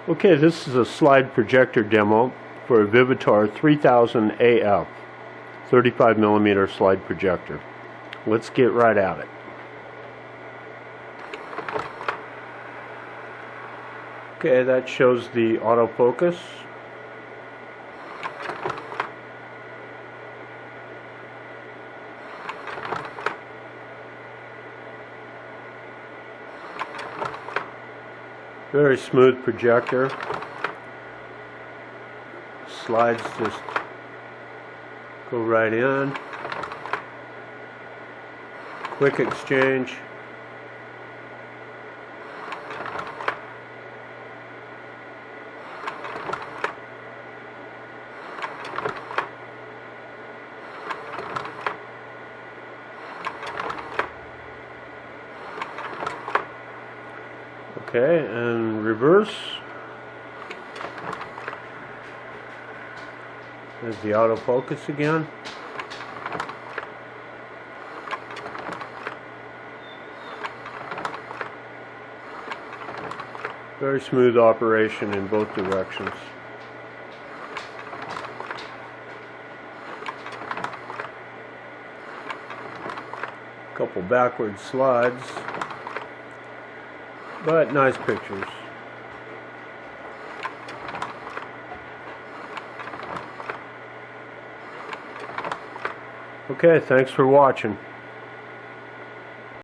Okay, this is a slide projector demo for a VIVITAR 3000AF 35mm slide projector. Let's get right at it. Okay, that shows the autofocus. Very smooth projector. Slides just go right in. Quick exchange. Okay, and reverse. There's the autofocus again. Very smooth operation in both directions. Couple backward slides, but nice pictures. Okay, thanks for watching.